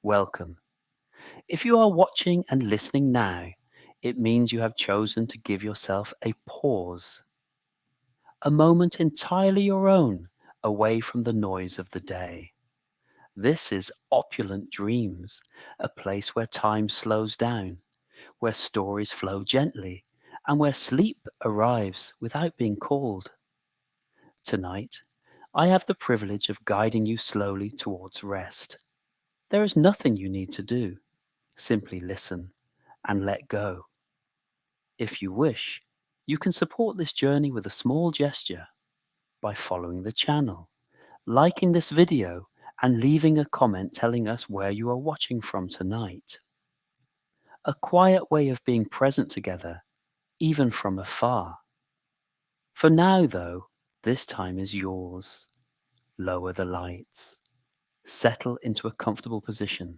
welcome. If you are watching and listening now, it means you have chosen to give yourself a pause, a moment entirely your own, away from the noise of the day. This is Opulent Dreams, a place where time slows down, where stories flow gently, and where sleep arrives without being called. Tonight, I have the privilege of guiding you slowly towards rest. There is nothing you need to do. Simply listen and let go. If you wish, you can support this journey with a small gesture by following the channel, liking this video, and leaving a comment telling us where you are watching from tonight. A quiet way of being present together, even from afar. For now, though, this time is yours. Lower the lights. Settle into a comfortable position.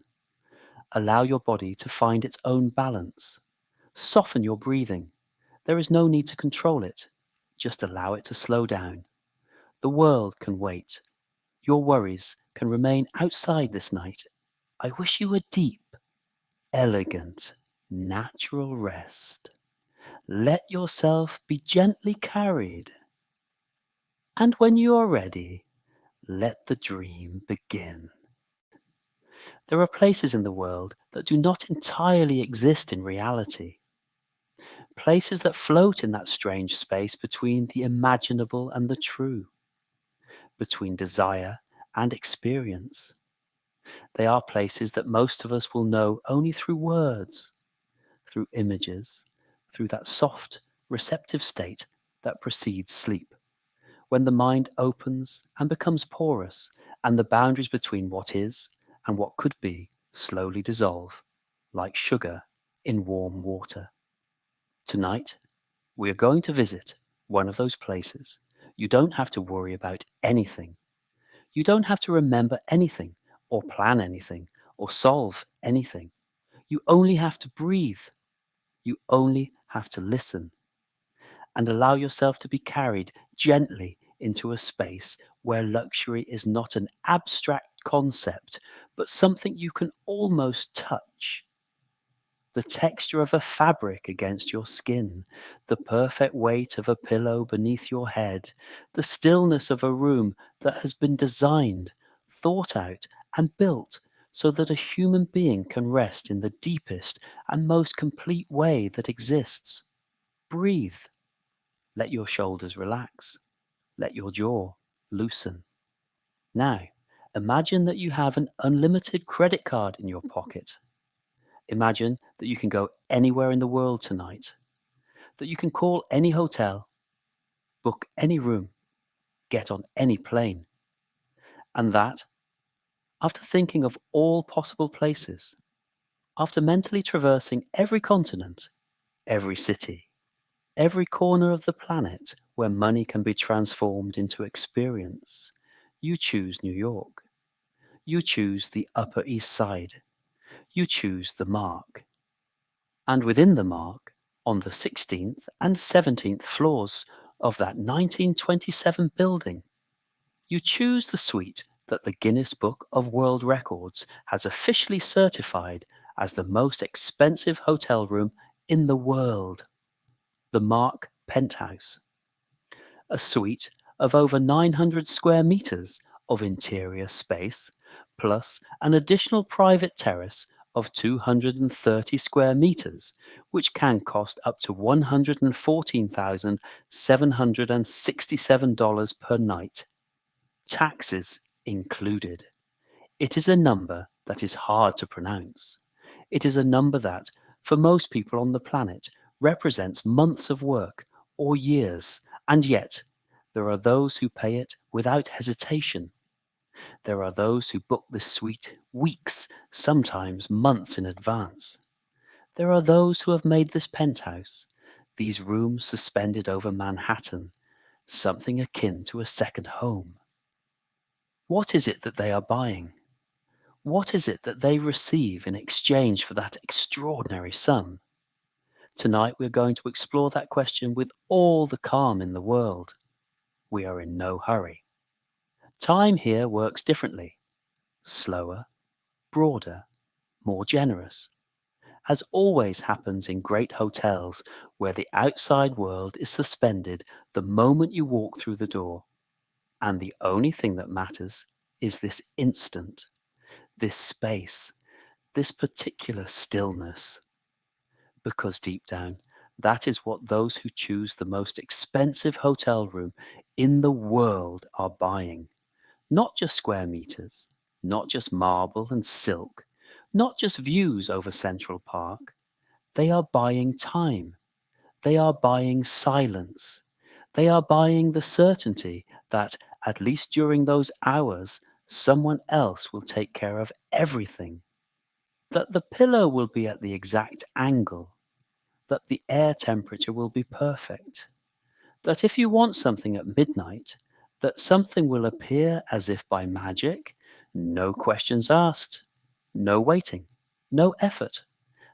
Allow your body to find its own balance. Soften your breathing. There is no need to control it. Just allow it to slow down. The world can wait. Your worries can remain outside this night. I wish you a deep, elegant, natural rest. Let yourself be gently carried. And when you are ready, let the dream begin. There are places in the world that do not entirely exist in reality. Places that float in that strange space between the imaginable and the true, between desire and experience. They are places that most of us will know only through words, through images, through that soft, receptive state that precedes sleep, when the mind opens and becomes porous, and the boundaries between what is and what could be slowly dissolve, like sugar in warm water. Tonight, we are going to visit one of those places. You don't have to worry about anything. You don't have to remember anything, or plan anything, or solve anything. You only have to breathe. You only have to listen and allow yourself to be carried gently into a space where luxury is not an abstract concept, but something you can almost touch. The texture of a fabric against your skin, the perfect weight of a pillow beneath your head, the stillness of a room that has been designed, thought out, and built so that a human being can rest in the deepest and most complete way that exists. Breathe. Let your shoulders relax. Let your jaw loosen. Now, imagine that you have an unlimited credit card in your pocket. Imagine that you can go anywhere in the world tonight, that you can call any hotel, book any room, get on any plane, and that, after thinking of all possible places, after mentally traversing every continent, every city, every corner of the planet where money can be transformed into experience, you choose New York. You choose the Upper East Side. You choose the Mark. And within the Mark, on the 16th and 17th floors of that 1927 building, you choose the suite that the Guinness Book of World Records has officially certified as the most expensive hotel room in the world, the Mark Penthouse. A suite of over 900 square meters of interior space, plus an additional private terrace of 230 square meters, which can cost up to $114,767 per night, taxes included. It is a number that is hard to pronounce. It is a number that, for most people on the planet, represents months of work or years, and yet there are those who pay it without hesitation. There are those who book this suite weeks, sometimes months in advance. There are those who have made this penthouse, these rooms suspended over Manhattan, something akin to a second home. What is it that they are buying? What is it that they receive in exchange for that extraordinary sum? Tonight we're going to explore that question with all the calm in the world. We are in no hurry. Time here works differently, slower, broader, more generous, as always happens in great hotels where the outside world is suspended the moment you walk through the door, and the only thing that matters is this instant, this space, this particular stillness. Because deep down, that is what those who choose the most expensive hotel room in the world are buying. Not just square meters, not just marble and silk, not just views over Central Park. They are buying time. They are buying silence. They are buying the certainty that, at least during those hours, someone else will take care of everything. That the pillow will be at the exact angle. That the air temperature will be perfect. That if you want something at midnight, that something will appear as if by magic, no questions asked, no waiting, no effort.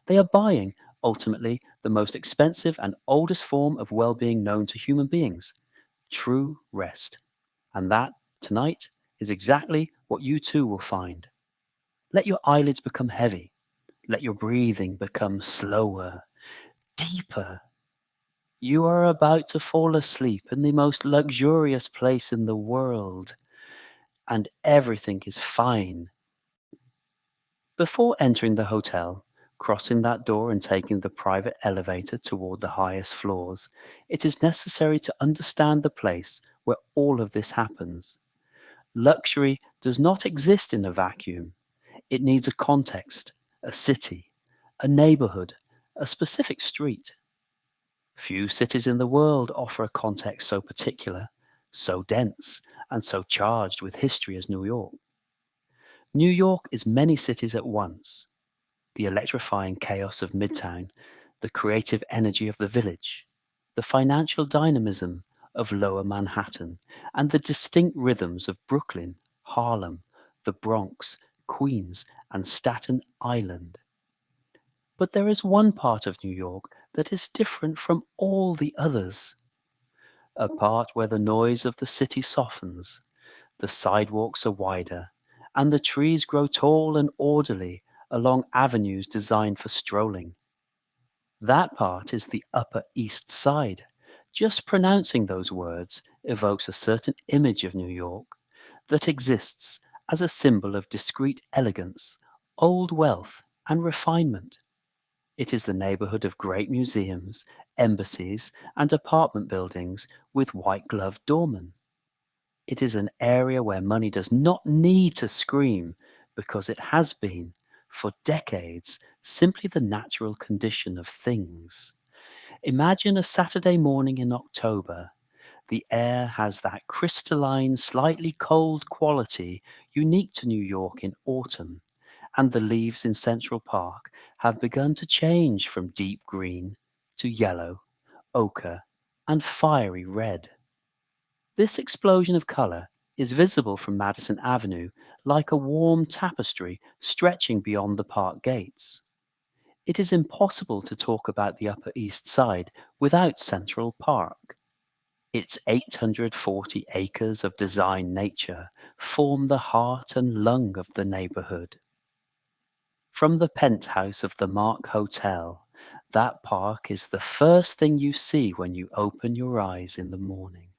They are buying, ultimately, the most expensive and oldest form of well-being known to human beings, true rest. And that, tonight, is exactly what you too will find. Let your eyelids become heavy. Let your breathing become slower, deeper. You are about to fall asleep in the most luxurious place in the world, and everything is fine. Before entering the hotel, crossing that door and taking the private elevator toward the highest floors, it is necessary to understand the place where all of this happens. Luxury does not exist in a vacuum. It needs a context, a city, a neighborhood, a specific street. Few cities in the world offer a context so particular, so dense, and so charged with history as New York. New York is many cities at once: the electrifying chaos of Midtown, the creative energy of the Village, the financial dynamism of Lower Manhattan, and the distinct rhythms of Brooklyn, Harlem, the Bronx, Queens, and Staten Island. But there is one part of New York that is different from all the others, a part where the noise of the city softens, the sidewalks are wider, and the trees grow tall and orderly along avenues designed for strolling. That part is the Upper East Side. Just pronouncing those words evokes a certain image of New York that exists as a symbol of discreet elegance, old wealth, and refinement. It is the neighborhood of great museums, embassies, and apartment buildings with white-gloved doormen. It is an area where money does not need to scream because it has been, for decades, simply the natural condition of things. Imagine a Saturday morning in October. The air has that crystalline, slightly cold quality unique to New York in autumn, and the leaves in Central Park have begun to change from deep green to yellow, ochre, and fiery red. This explosion of color is visible from Madison Avenue like a warm tapestry stretching beyond the park gates. It is impossible to talk about the Upper East Side without Central Park. Its 840 acres of design nature form the heart and lung of the neighborhood. From the penthouse of the Mark Hotel, that park is the first thing you see when you open your eyes in the morning.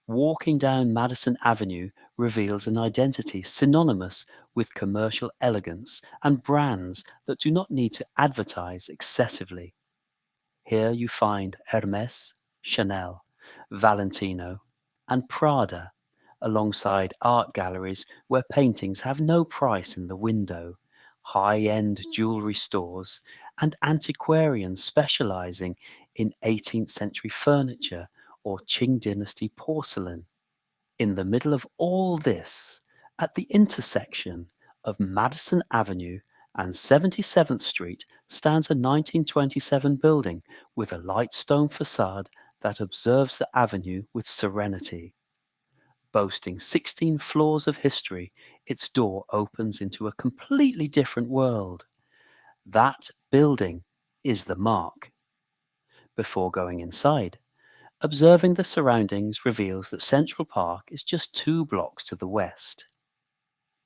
Walking down Madison Avenue reveals an identity synonymous with commercial elegance and brands that do not need to advertise excessively. Here you find Hermes, Chanel, Valentino, and Prada, alongside art galleries where paintings have no price in the window, high-end jewelry stores, and antiquarians specializing in 18th century furniture or Qing dynasty porcelain. In the middle of all this, at the intersection of Madison Avenue and 77th Street, stands a 1927 building with a light stone facade that observes the avenue with serenity. Boasting 16 floors of history, its door opens into a completely different world. That building is the Mark. Before going inside, observing the surroundings reveals that Central Park is just 2 blocks to the west.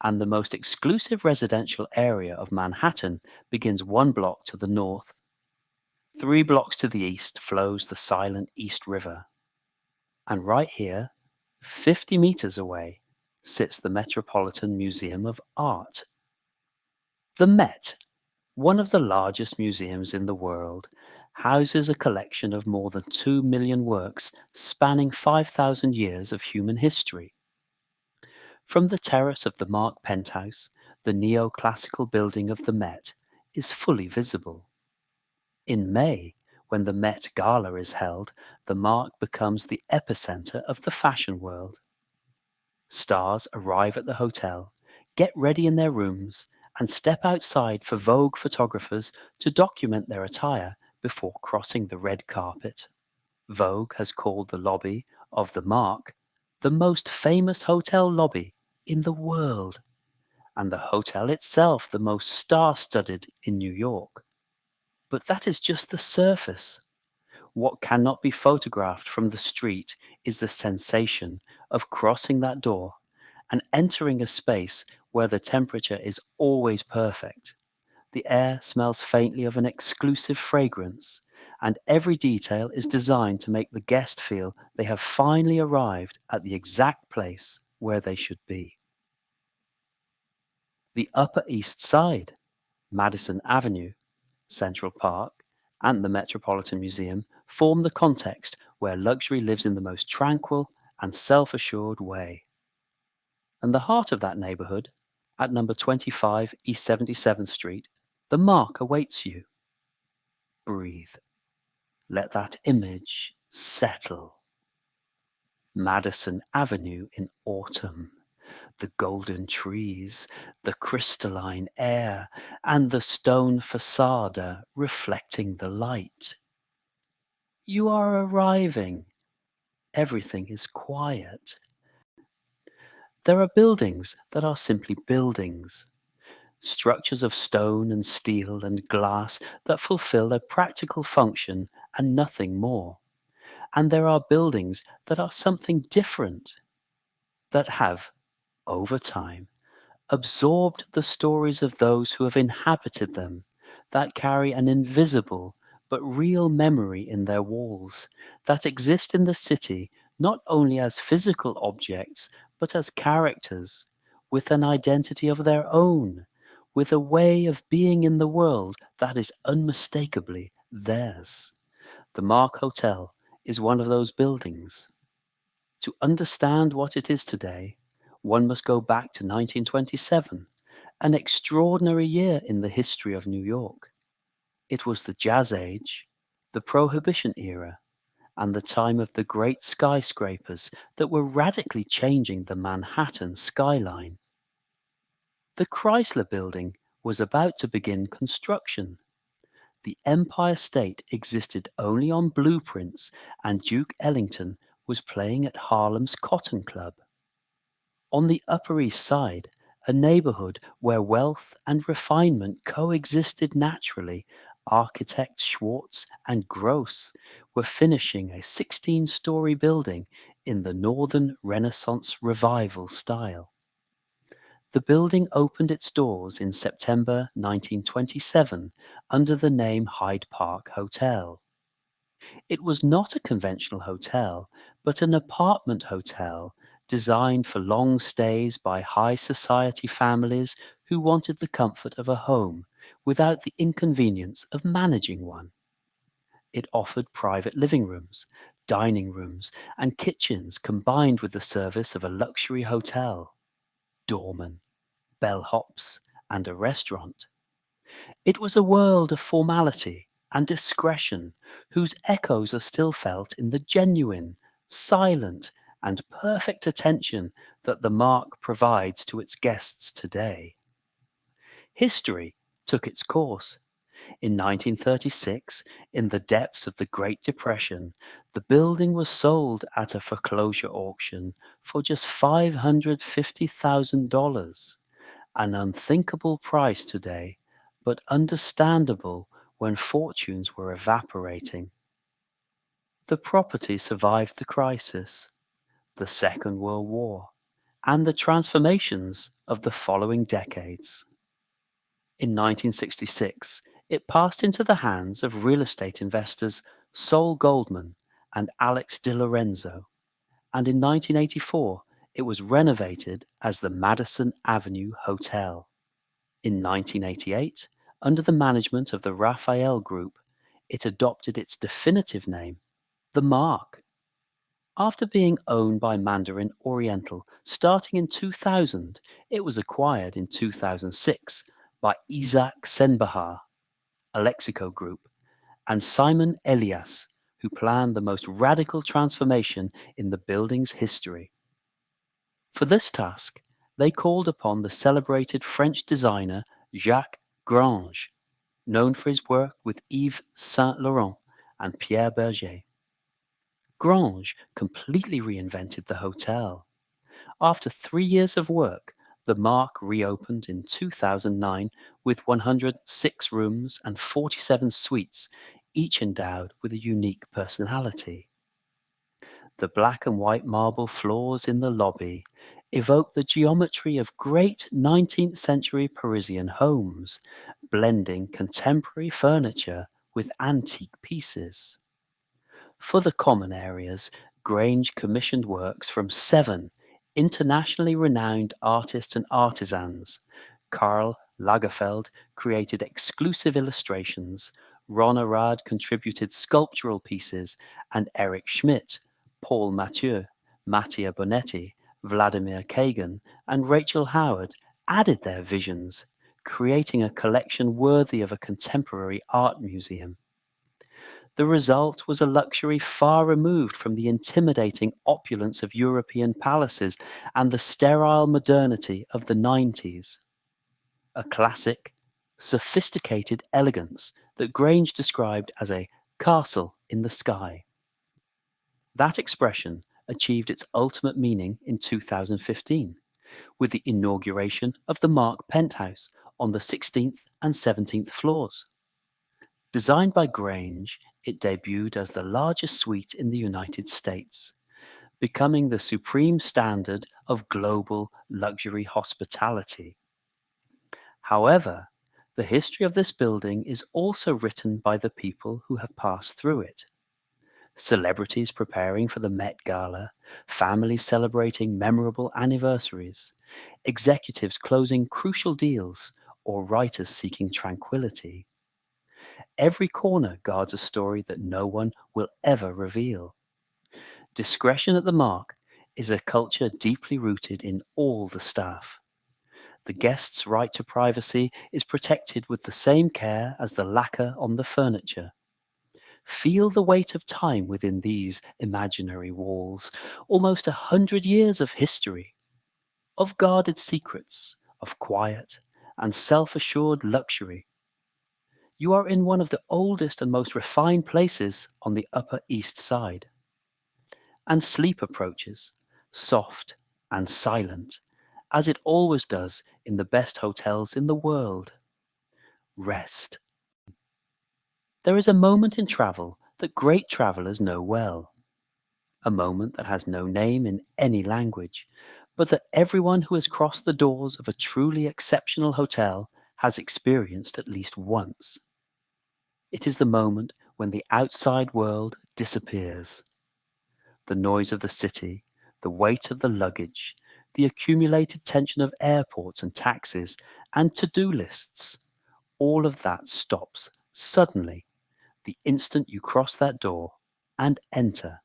and the most exclusive residential area of Manhattan begins 1 block to the north. 3 blocks to the east flows the silent East River. And right here, 50 meters away, sits the Metropolitan Museum of Art. The Met, one of the largest museums in the world, houses a collection of more than 2 million works spanning 5,000 years of human history. From the terrace of the Mark Penthouse, the neoclassical building of the Met is fully visible. In May, when the Met Gala is held, the Mark becomes the epicenter of the fashion world. Stars arrive at the hotel, get ready in their rooms, and step outside for Vogue photographers to document their attire before crossing the red carpet. Vogue has called the lobby of the Mark the most famous hotel lobby in the world, and the hotel itself the most star-studded in New York. But that is just the surface. What cannot be photographed from the street is the sensation of crossing that door and entering a space where the temperature is always perfect. The air smells faintly of an exclusive fragrance, and every detail is designed to make the guest feel they have finally arrived at the exact place where they should be. The Upper East Side, Madison Avenue, Central Park, and the Metropolitan Museum form the context where luxury lives in the most tranquil and self-assured way. And the heart of that neighborhood, at number 25 East 77th Street, the Mark awaits you. Breathe. Let that image settle. Madison Avenue in autumn. The golden trees, the crystalline air, and the stone facade reflecting the light. You are arriving. Everything is quiet. There are buildings that are simply buildings, structures of stone and steel and glass that fulfill a practical function and nothing more. And there are buildings that are something different, that have, over time, absorbed the stories of those who have inhabited them, that carry an invisible but real memory in their walls, that exist in the city not only as physical objects, but as characters, with an identity of their own, with a way of being in the world that is unmistakably theirs. The Mark Hotel is one of those buildings. To understand what it is today, one must go back to 1927, an extraordinary year in the history of New York. It was the Jazz Age, the Prohibition era, and the time of the great skyscrapers that were radically changing the Manhattan skyline. The Chrysler Building was about to begin construction. The Empire State existed only on blueprints, and Duke Ellington was playing at Harlem's Cotton Club. On the Upper East Side, a neighborhood where wealth and refinement coexisted naturally, architects Schwartz and Gross were finishing a 16-story building in the Northern Renaissance Revival style. The building opened its doors in September 1927 under the name Hyde Park Hotel. It was not a conventional hotel, but an apartment hotel designed for long stays by high society families who wanted the comfort of a home without the inconvenience of managing one. It offered private living rooms, dining rooms, and kitchens combined with the service of a luxury hotel, doorman, bellhops, and a restaurant. It was a world of formality and discretion whose echoes are still felt in the genuine, silent, and perfect attention that the Mark provides to its guests today. History took its course. In 1936, in the depths of the Great Depression, the building was sold at a foreclosure auction for just $550,000, an unthinkable price today, but understandable when fortunes were evaporating. The property survived the crisis, the Second World War, and the transformations of the following decades. In 1966, it passed into the hands of real estate investors Sol Goldman and Alex Di Lorenzo, and in 1984, it was renovated as the Madison Avenue Hotel. In 1988, under the management of the Raphael Group, it adopted its definitive name, the Mark. After being owned by Mandarin Oriental starting in 2000, it was acquired in 2006 by Isaac Senbahar, Alexico Group, and Simon Elias, who planned the most radical transformation in the building's history. For this task, they called upon the celebrated French designer Jacques Grange, known for his work with Yves Saint Laurent and Pierre Berger. Grange completely reinvented the hotel. After 3 years of work, the Mark reopened in 2009 with 106 rooms and 47 suites, each endowed with a unique personality. The black and white marble floors in the lobby evoke the geometry of great 19th century Parisian homes, blending contemporary furniture with antique pieces. For the common areas, Grange commissioned works from 7 internationally renowned artists and artisans. Karl Lagerfeld created exclusive illustrations, Ron Arad contributed sculptural pieces, and Eric Schmidt, Paul Mathieu, Mattia Bonetti, Vladimir Kagan, and Rachel Howard added their visions, creating a collection worthy of a contemporary art museum. The result was a luxury far removed from the intimidating opulence of European palaces and the sterile modernity of the 90s. A classic, sophisticated elegance that Grange described as a castle in the sky. That expression achieved its ultimate meaning in 2015, with the inauguration of the Mark Penthouse on the 16th and 17th floors. Designed by Grange, it debuted as the largest suite in the United States, becoming the supreme standard of global luxury hospitality. However, the history of this building is also written by the people who have passed through it. Celebrities preparing for the Met Gala, families celebrating memorable anniversaries, executives closing crucial deals, or writers seeking tranquility. Every corner guards a story that no one will ever reveal. Discretion at the Mark is a culture deeply rooted in all the staff. The guest's right to privacy is protected with the same care as the lacquer on the furniture. Feel the weight of time within these imaginary walls, almost 100 years of history, of guarded secrets, of quiet and self-assured luxury. You are in one of the oldest and most refined places on the Upper East Side. And sleep approaches, soft and silent, as it always does in the best hotels in the world. Rest. There is a moment in travel that great travelers know well. A moment that has no name in any language, but that everyone who has crossed the doors of a truly exceptional hotel has experienced at least once. It is the moment when the outside world disappears. The noise of the city, the weight of the luggage, the accumulated tension of airports and taxis, and to-do lists, all of that stops suddenly the instant you cross that door and enter.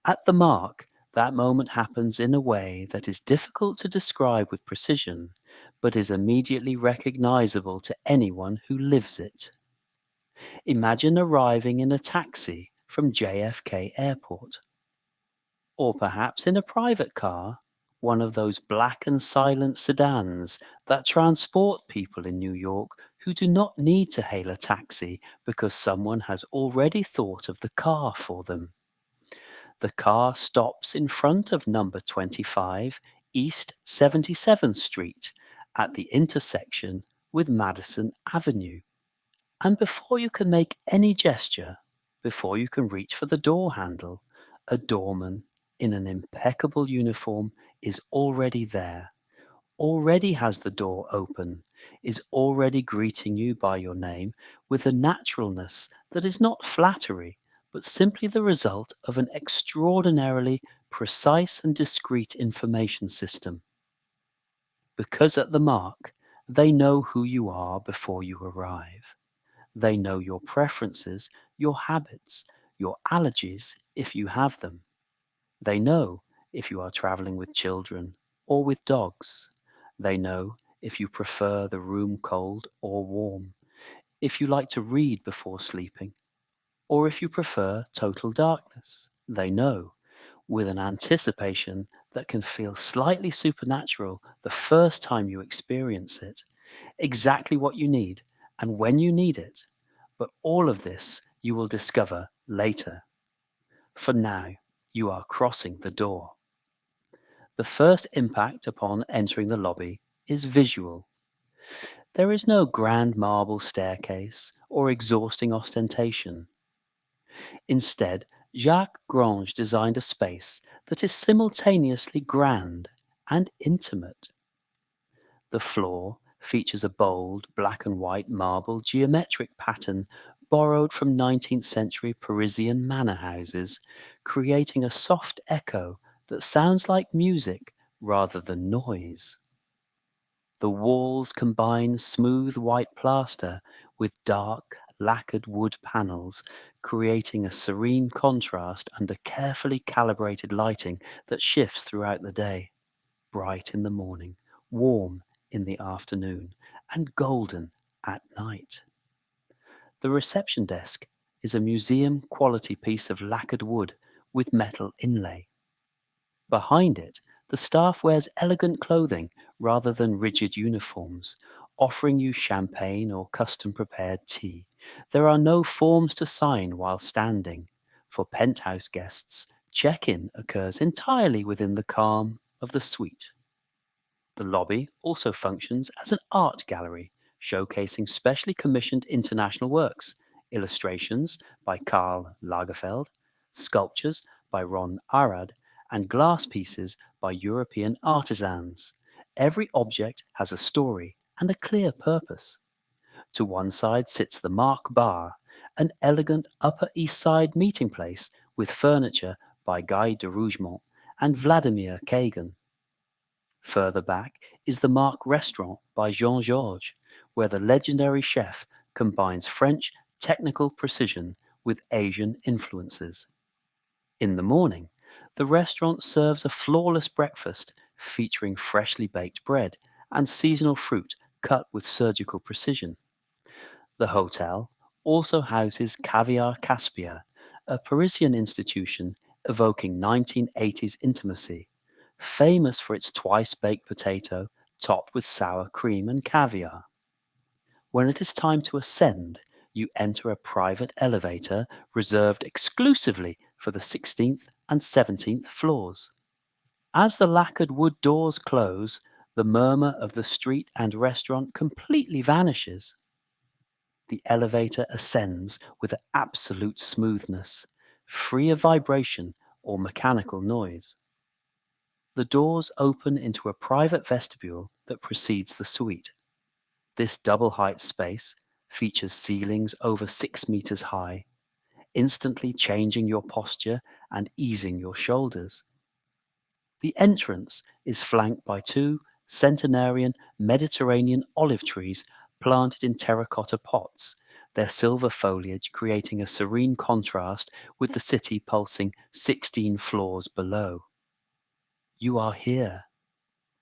At the Mark, that moment happens in a way that is difficult to describe with precision, but is immediately recognizable to anyone who lives it. Imagine arriving in a taxi from JFK Airport. Or perhaps in a private car, one of those black and silent sedans that transport people in New York who do not need to hail a taxi because someone has already thought of the car for them. The car stops in front of number 25 East 77th Street at the intersection with Madison Avenue. And before you can make any gesture, before you can reach for the door handle, a doorman in an impeccable uniform is already there, already has the door open, is already greeting you by your name with a naturalness that is not flattery, but simply the result of an extraordinarily precise and discreet information system. Because at the mark, they know who you are before you arrive. They know your preferences, your habits, your allergies if you have them. They know if you are traveling with children or with dogs. They know if you prefer the room cold or warm, if you like to read before sleeping, or if you prefer total darkness. They know, with an anticipation that can feel slightly supernatural the first time you experience it, exactly what you need and when you need it. But all of this you will discover later. For now, you are crossing the door. The first impact upon entering the lobby is visual. There is no grand marble staircase or exhausting ostentation. Instead, Jacques Grange designed a space that is simultaneously grand and intimate. The floor features a bold black and white marble geometric pattern borrowed from 19th century Parisian manor houses, creating a soft echo that sounds like music rather than noise. The walls combine smooth white plaster with dark, lacquered wood panels, creating a serene contrast under carefully calibrated lighting that shifts throughout the day, bright in the morning, warm in the afternoon, and golden at night. The reception desk is a museum-quality piece of lacquered wood with metal inlay. Behind it, the staff wears elegant clothing rather than rigid uniforms, offering you champagne or custom-prepared tea. There are no forms to sign while standing. For penthouse guests, check-in occurs entirely within the calm of the suite. The lobby also functions as an art gallery, showcasing specially commissioned international works, illustrations by Karl Lagerfeld, sculptures by Ron Arad, and glass pieces by European artisans. Every object has a story and a clear purpose. To one side sits the Mark Bar, an elegant Upper East Side meeting place with furniture by Guy de Rougemont and Vladimir Kagan. Further back is the Marc Restaurant by Jean-Georges, where the legendary chef combines French technical precision with Asian influences. In the morning, the restaurant serves a flawless breakfast featuring freshly baked bread and seasonal fruit cut with surgical precision. The hotel also houses Caviar Caspia, a Parisian institution evoking 1980s intimacy, famous for its twice-baked potato topped with sour cream and caviar. When it is time to ascend, you enter a private elevator reserved exclusively for the 16th and 17th floors. As the lacquered wood doors close, the murmur of the street and restaurant completely vanishes. The elevator ascends with absolute smoothness, free of vibration or mechanical noise. The doors open into a private vestibule that precedes the suite. This double-height space features ceilings over 6 meters high, instantly changing your posture and easing your shoulders. The entrance is flanked by two centenarian Mediterranean olive trees planted in terracotta pots, their silver foliage creating a serene contrast with the city pulsing 16 floors below. You are here.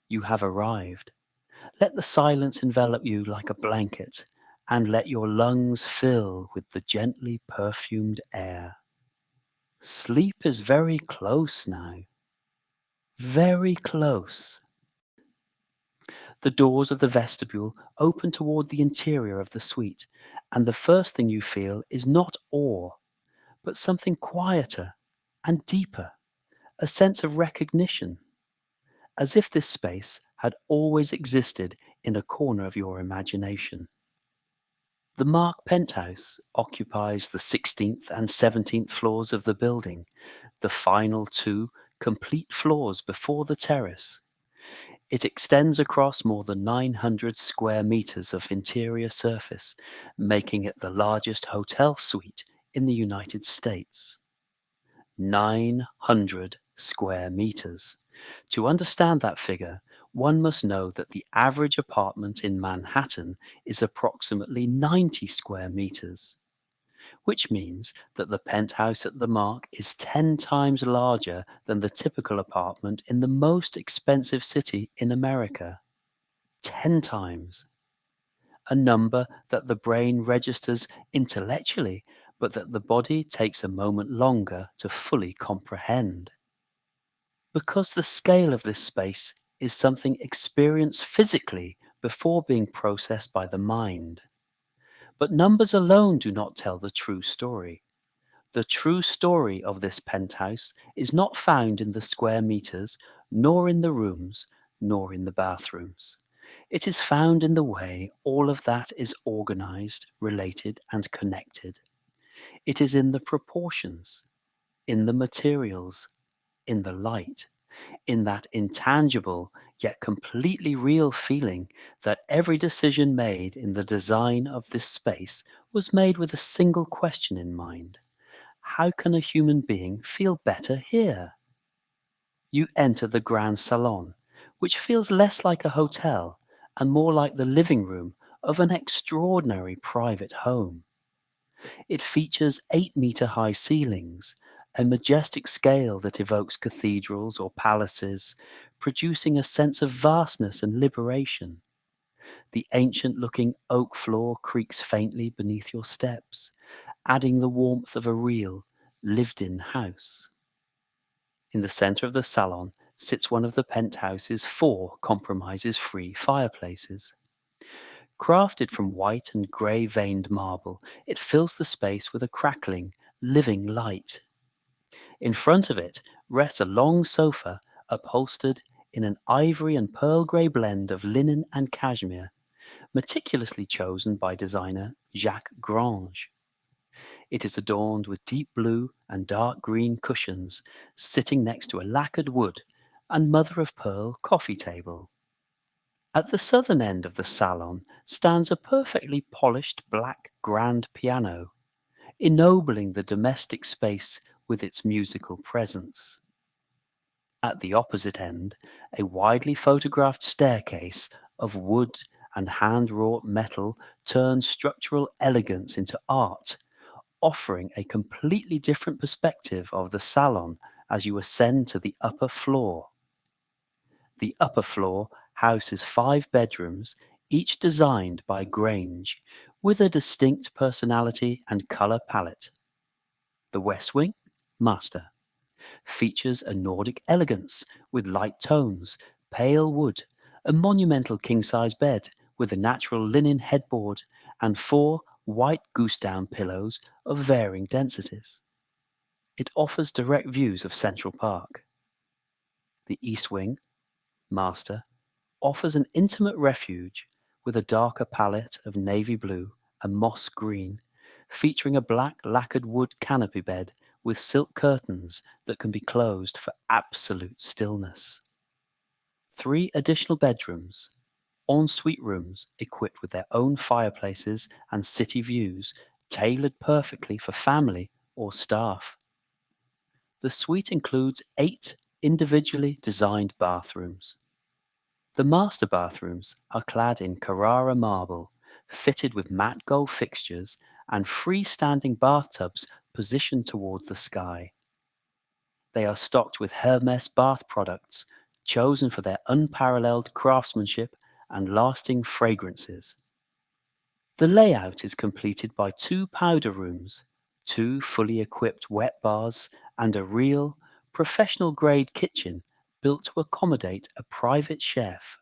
You have arrived. Let the silence envelop you like a blanket, and let your lungs fill with the gently perfumed air. Sleep is very close now. Very close. The doors of the vestibule open toward the interior of the suite, and the first thing you feel is not awe, but something quieter and deeper, a sense of recognition, as if this space had always existed in a corner of your imagination. The Mark Penthouse occupies the 16th and 17th floors of the building, the final two complete floors before the terrace. It extends across more than 900 square meters of interior surface, making it the largest hotel suite in the United States. 900 square meters. To understand that figure, one must know that the average apartment in Manhattan is approximately 90 square meters, which means that the penthouse at the Mark is 10 times larger than the typical apartment in the most expensive city in America. 10 times. A number that the brain registers intellectually, but that the body takes a moment longer to fully comprehend. Because the scale of this space is something experienced physically before being processed by the mind. But numbers alone do not tell the true story. The true story of this penthouse is not found in the square meters, nor in the rooms, nor in the bathrooms. It is found in the way all of that is organized, related, and connected. It is in the proportions, in the materials, in the light, in that intangible yet completely real feeling that every decision made in the design of this space was made with a single question in mind. How can a human being feel better here? You enter the Grand Salon, which feels less like a hotel and more like the living room of an extraordinary private home. It features 8-meter high ceilings, a majestic scale that evokes cathedrals or palaces, producing a sense of vastness and liberation. The ancient-looking oak floor creaks faintly beneath your steps, adding the warmth of a real, lived-in house. In the center of the salon sits one of the penthouse's 4 compromises-free fireplaces. Crafted from white and grey-veined marble, it fills the space with a crackling, living light. In front of it rests a long sofa upholstered in an ivory and pearl grey blend of linen and cashmere, meticulously chosen by designer Jacques Grange. It is adorned with deep blue and dark green cushions, sitting next to a lacquered wood and mother-of-pearl coffee table. At the southern end of the salon stands a perfectly polished black grand piano, ennobling the domestic space with its musical presence. At the opposite end, a widely photographed staircase of wood and hand-wrought metal turns structural elegance into art, offering a completely different perspective of the salon as you ascend to the upper floor. The upper floor houses 5 bedrooms, each designed by Grange, with a distinct personality and color palette. The west wing, master, features a Nordic elegance with light tones, pale wood, a monumental king-size bed with a natural linen headboard, and 4 white goose-down pillows of varying densities. It offers direct views of Central Park. The east wing, master, offers an intimate refuge with a darker palette of navy blue and moss green, featuring a black lacquered wood canopy bed with silk curtains that can be closed for absolute stillness. 3 additional bedrooms, ensuite rooms equipped with their own fireplaces and city views, tailored perfectly for family or staff. The suite includes 8 individually designed bathrooms. The master bathrooms are clad in Carrara marble, fitted with matte gold fixtures and freestanding bathtubs positioned toward the sky. They are stocked with Hermes bath products, chosen for their unparalleled craftsmanship and lasting fragrances. The layout is completed by 2 powder rooms, 2 fully equipped wet bars, and a real, professional-grade kitchen built to accommodate a private chef.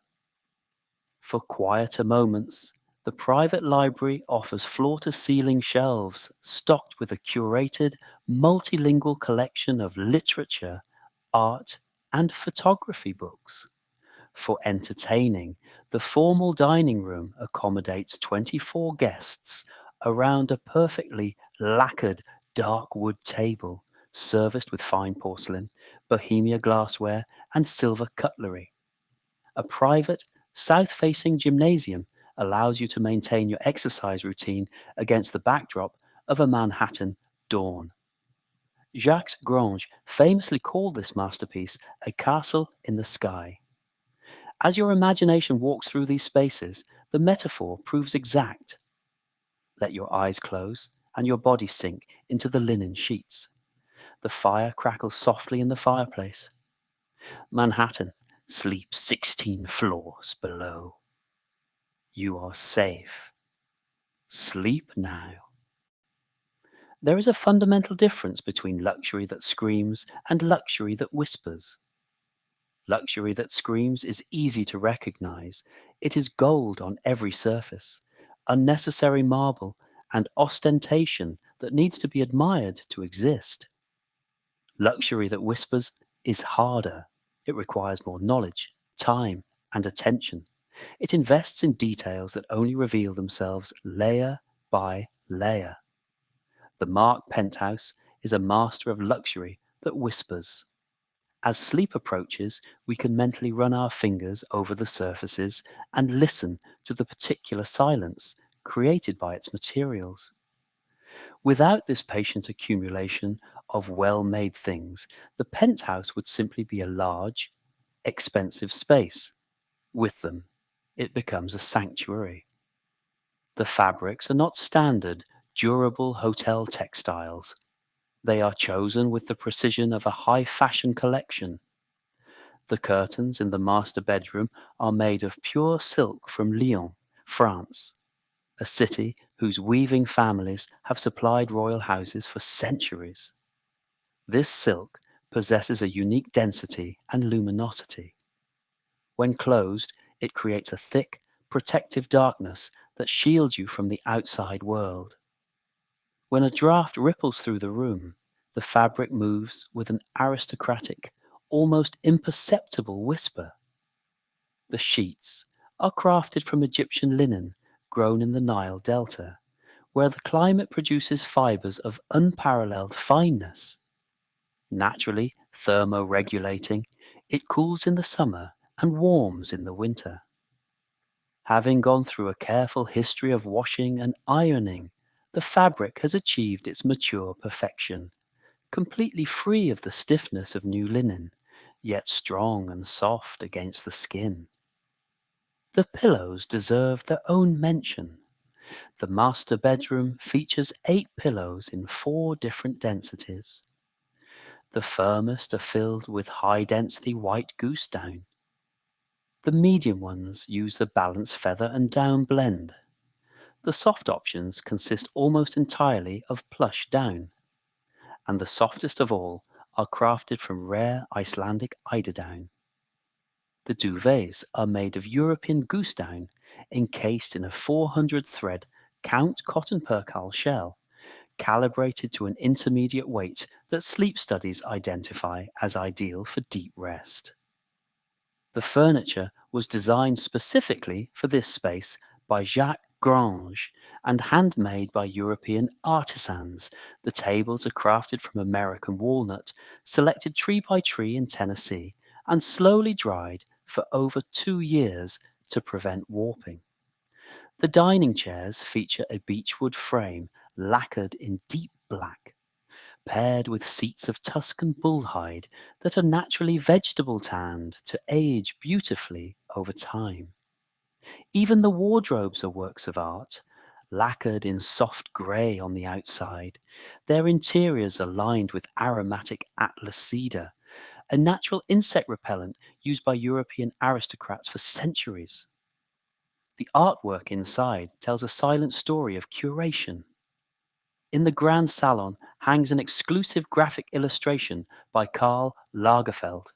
For quieter moments, the private library offers floor-to-ceiling shelves stocked with a curated, multilingual collection of literature, art, and photography books. For entertaining, the formal dining room accommodates 24 guests around a perfectly lacquered dark wood table, serviced with fine porcelain, bohemia glassware, and silver cutlery. A private, south-facing gymnasium allows you to maintain your exercise routine against the backdrop of a Manhattan dawn. Jacques Grange famously called this masterpiece a castle in the sky. As your imagination walks through these spaces, the metaphor proves exact. Let your eyes close and your body sink into the linen sheets. The fire crackles softly in the fireplace. Manhattan sleeps 16 floors below. You are safe. Sleep now. There is a fundamental difference between luxury that screams and luxury that whispers. Luxury that screams is easy to recognize. It is gold on every surface, unnecessary marble, and ostentation that needs to be admired to exist. Luxury that whispers is harder. It requires more knowledge, time, and attention. It invests in details that only reveal themselves layer by layer. The Mark Penthouse is a master of luxury that whispers. As sleep approaches, we can mentally run our fingers over the surfaces and listen to the particular silence created by its materials. Without this patient accumulation of well-made things, the penthouse would simply be a large, expensive space. With them, it becomes a sanctuary. The fabrics are not standard, durable hotel textiles. They are chosen with the precision of a high-fashion collection. The curtains in the master bedroom are made of pure silk from Lyon, France, a city whose weaving families have supplied royal houses for centuries. This silk possesses a unique density and luminosity. When closed, it creates a thick, protective darkness that shields you from the outside world. When a draft ripples through the room, the fabric moves with an aristocratic, almost imperceptible whisper. The sheets are crafted from Egyptian linen grown in the Nile Delta, where the climate produces fibers of unparalleled fineness. Naturally thermoregulating, it cools in the summer and warms in the winter. Having gone through a careful history of washing and ironing, the fabric has achieved its mature perfection, completely free of the stiffness of new linen, yet strong and soft against the skin. The pillows deserve their own mention. The master bedroom features 8 pillows in 4 different densities. The firmest are filled with high-density white goose down. The medium ones use the balanced feather and down blend. The soft options consist almost entirely of plush down. And the softest of all are crafted from rare Icelandic eiderdown. The duvets are made of European goose down, encased in a 400-thread Count cotton percale shell, calibrated to an intermediate weight that sleep studies identify as ideal for deep rest. The furniture was designed specifically for this space by Jacques Grange and handmade by European artisans. The tables are crafted from American walnut, selected tree by tree in Tennessee, and slowly dried for over 2 years to prevent warping. The dining chairs feature a beechwood frame lacquered in deep black, paired with seats of Tuscan bullhide that are naturally vegetable tanned to age beautifully over time. Even the wardrobes are works of art, lacquered in soft grey on the outside. Their interiors are lined with aromatic Atlas cedar, a natural insect repellent used by European aristocrats for centuries. The artwork inside tells a silent story of curation. In the Grand Salon hangs an exclusive graphic illustration by Karl Lagerfeld.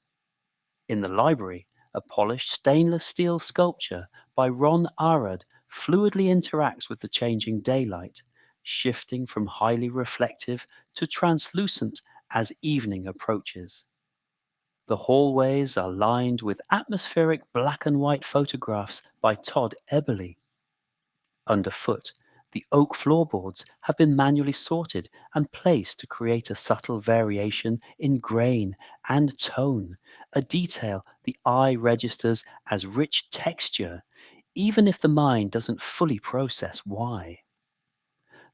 In the library, a polished stainless steel sculpture by Ron Arad fluidly interacts with the changing daylight, shifting from highly reflective to translucent as evening approaches. The hallways are lined with atmospheric black and white photographs by Todd Eberly. Underfoot, The oak floorboards have been manually sorted and placed to create a subtle variation in grain and tone, a detail the eye registers as rich texture, even if the mind doesn't fully process why.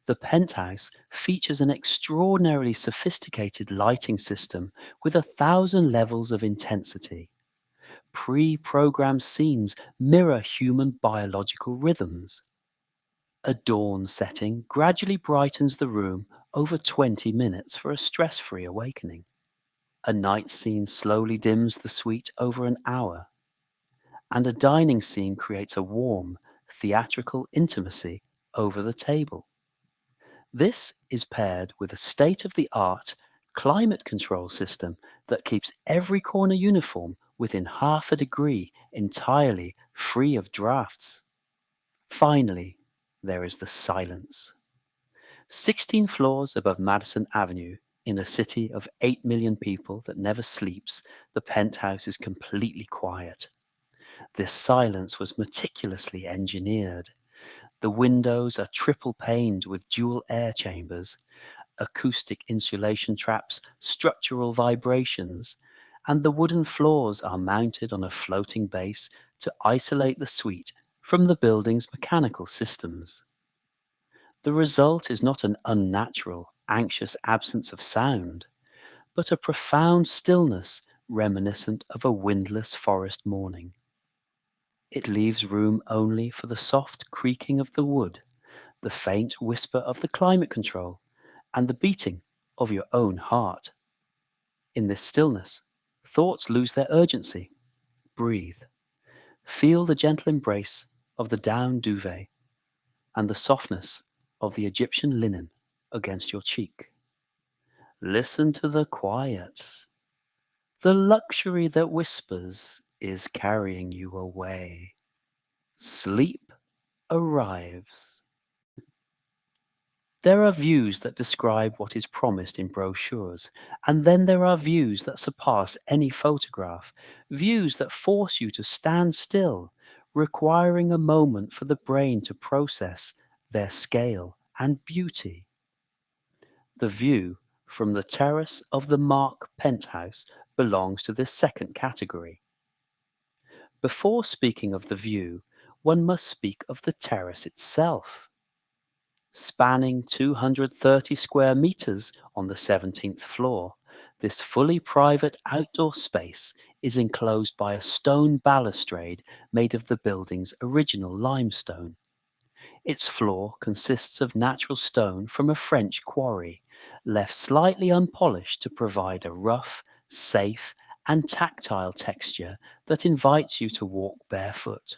The penthouse features an extraordinarily sophisticated lighting system with 1,000 levels of intensity. Pre-programmed scenes mirror human biological rhythms. A dawn setting gradually brightens the room over 20 minutes for a stress-free awakening. A night scene slowly dims the suite over an hour, and a dining scene creates a warm, theatrical intimacy over the table. This is paired with a state-of-the-art climate control system that keeps every corner uniform within half a degree, entirely free of drafts. Finally, there is the silence. 16 floors above Madison Avenue, in a city of 8 million people that never sleeps, the penthouse is completely quiet. This silence was meticulously engineered. The windows are triple paned with dual air chambers, acoustic insulation traps, structural vibrations, and the wooden floors are mounted on a floating base to isolate the suite from the building's mechanical systems. The result is not an unnatural, anxious absence of sound, but a profound stillness reminiscent of a windless forest morning. It leaves room only for the soft creaking of the wood, the faint whisper of the climate control, and the beating of your own heart. In this stillness, thoughts lose their urgency. Breathe. Feel the gentle embrace of the down duvet and the softness of the Egyptian linen against your cheek. Listen to the quiet. The luxury that whispers is carrying you away. Sleep arrives. There are views that describe what is promised in brochures, and then there are views that surpass any photograph, views that force you to stand still, requiring a moment for the brain to process their scale and beauty. The view from the terrace of the Mark Penthouse belongs to this second category. Before speaking of the view, one must speak of the terrace itself. Spanning 230 square meters on the 17th floor, this fully private outdoor space is enclosed by a stone balustrade made of the building's original limestone. Its floor consists of natural stone from a French quarry, left slightly unpolished to provide a rough, safe, and tactile texture that invites you to walk barefoot.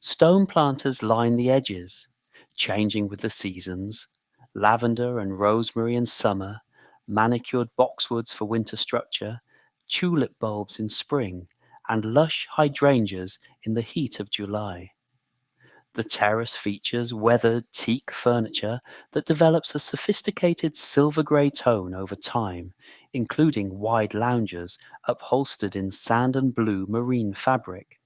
Stone planters line the edges, changing with the seasons, lavender and rosemary in summer, manicured boxwoods for winter structure, tulip bulbs in spring, and lush hydrangeas in the heat of July. The terrace features weathered teak furniture that develops a sophisticated silver grey tone over time, including wide loungers upholstered in sand and blue marine fabric.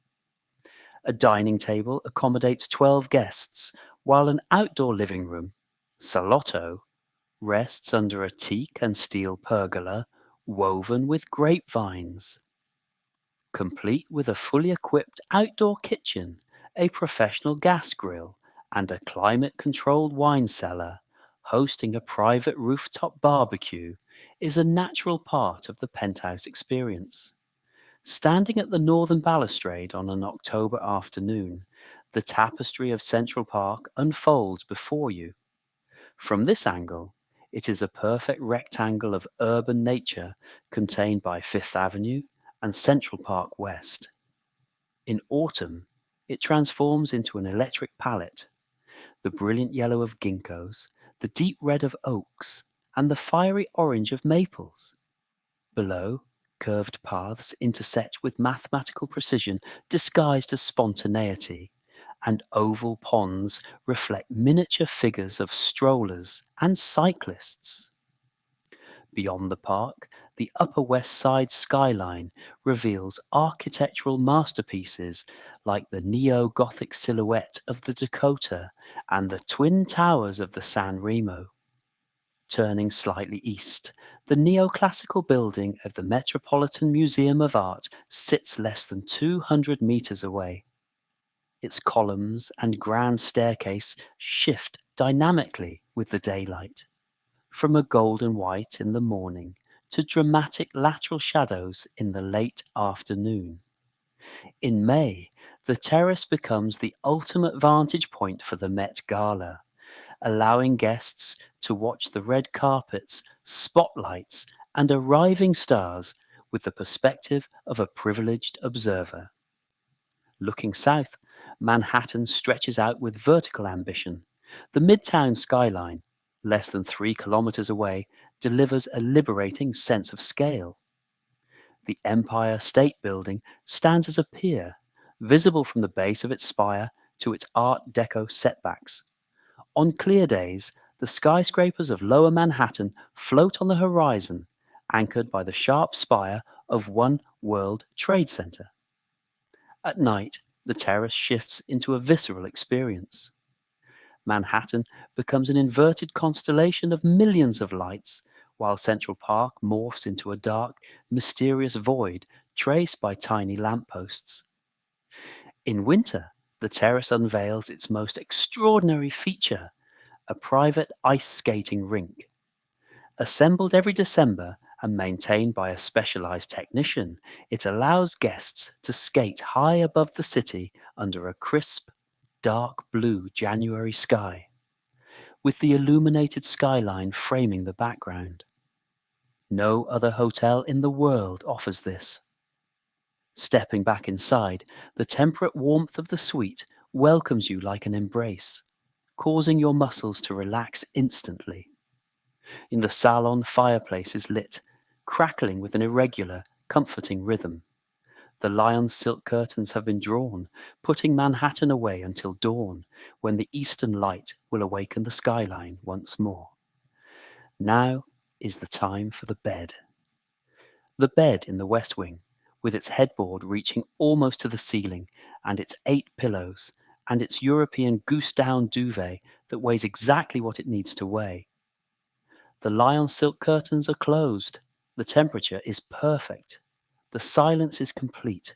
A dining table accommodates 12 guests, while an outdoor living room, salotto, rests under a teak and steel pergola woven with grapevines. Complete with a fully equipped outdoor kitchen, a professional gas grill, and a climate-controlled wine cellar, hosting a private rooftop barbecue is a natural part of the penthouse experience. Standing at the northern balustrade on an October afternoon, the tapestry of Central Park unfolds before you. From this angle, it is a perfect rectangle of urban nature contained by Fifth Avenue and Central Park West. In autumn, it transforms into an electric palette, the brilliant yellow of ginkgos, the deep red of oaks, and the fiery orange of maples. Below, curved paths intersect with mathematical precision disguised as spontaneity, and oval ponds reflect miniature figures of strollers and cyclists. Beyond the park, the Upper West Side skyline reveals architectural masterpieces like the neo-Gothic silhouette of the Dakota and the twin towers of the San Remo. Turning slightly east, the neoclassical building of the Metropolitan Museum of Art sits less than 200 meters away. Its columns and grand staircase shift dynamically with the daylight, from a golden white in the morning to dramatic lateral shadows in the late afternoon. In May, the terrace becomes the ultimate vantage point for the Met Gala, allowing guests to watch the red carpets, spotlights, and arriving stars with the perspective of a privileged observer. Looking south, Manhattan stretches out with vertical ambition. The Midtown skyline, less than 3 kilometers away, delivers a liberating sense of scale. The Empire State Building stands as a pier, visible from the base of its spire to its Art Deco setbacks. On clear days, the skyscrapers of Lower Manhattan float on the horizon, anchored by the sharp spire of One World Trade Center. At night, the terrace shifts into a visceral experience. Manhattan becomes an inverted constellation of millions of lights, while Central Park morphs into a dark, mysterious void traced by tiny lampposts. In winter, the terrace unveils its most extraordinary feature, a private ice skating rink. Assembled every December and maintained by a specialized technician, it allows guests to skate high above the city under a crisp, dark blue January sky, with the illuminated skyline framing the background. No other hotel in the world offers this. Stepping back inside, the temperate warmth of the suite welcomes you like an embrace, causing your muscles to relax instantly. In the salon, fireplace is lit, crackling with an irregular, comforting rhythm. The lion's silk curtains have been drawn, putting Manhattan away until dawn, when the eastern light will awaken the skyline once more. Now is the time for the bed. The bed in the West Wing, with its headboard reaching almost to the ceiling, and its 8 pillows, and its European goose-down duvet that weighs exactly what it needs to weigh. The lion silk curtains are closed. The temperature is perfect. The silence is complete,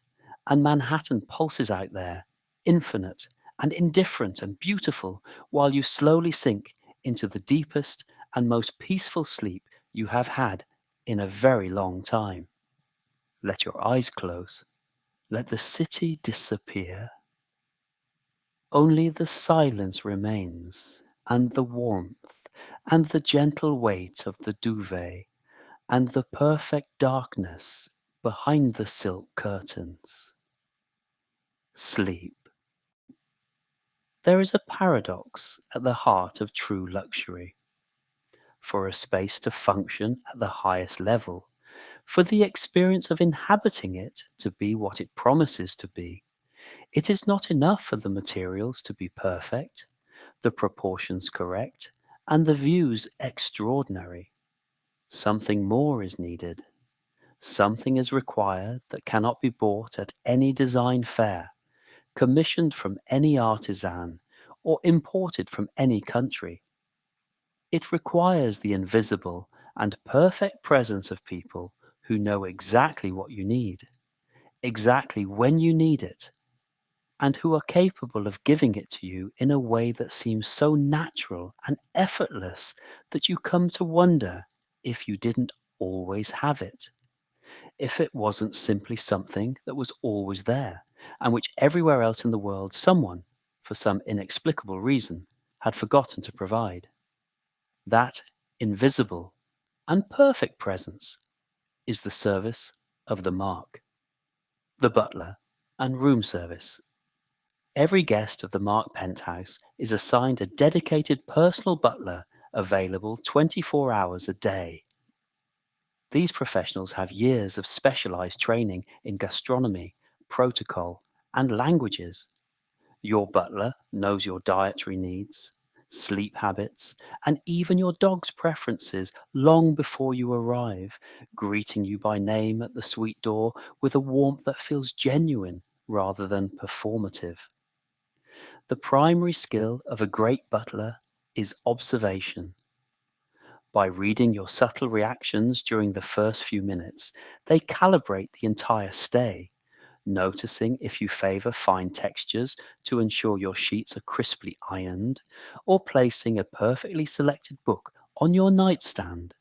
and Manhattan pulses out there, infinite and indifferent and beautiful, while you slowly sink into the deepest and most peaceful sleep you have had in a very long time. Let your eyes close. Let the city disappear. Only the silence remains, and the warmth, and the gentle weight of the duvet, and the perfect darkness behind the silk curtains. Sleep. There is a paradox at the heart of true luxury. For a space to function at the highest level, for the experience of inhabiting it to be what it promises to be, it is not enough for the materials to be perfect, the proportions correct, and the views extraordinary. Something more is needed. Something is required that cannot be bought at any design fair, commissioned from any artisan, or imported from any country. It requires the invisible and perfect presence of people who know exactly what you need, exactly when you need it, and who are capable of giving it to you in a way that seems so natural and effortless that you come to wonder if you didn't always have it. If it wasn't simply something that was always there, and which everywhere else in the world someone, for some inexplicable reason, had forgotten to provide. That invisible and perfect presence is the service of the Mark, the butler, and room service. Every guest of the Mark Penthouse is assigned a dedicated personal butler available 24 hours a day. These professionals have years of specialized training in gastronomy, protocol, and languages. Your butler knows your dietary needs, sleep habits, and even your dog's preferences long before you arrive, greeting you by name at the suite door with a warmth that feels genuine rather than performative. The primary skill of a great butler is observation. By reading your subtle reactions during the first few minutes, they calibrate the entire stay, noticing if you favor fine textures to ensure your sheets are crisply ironed, or placing a perfectly selected book on your nightstand.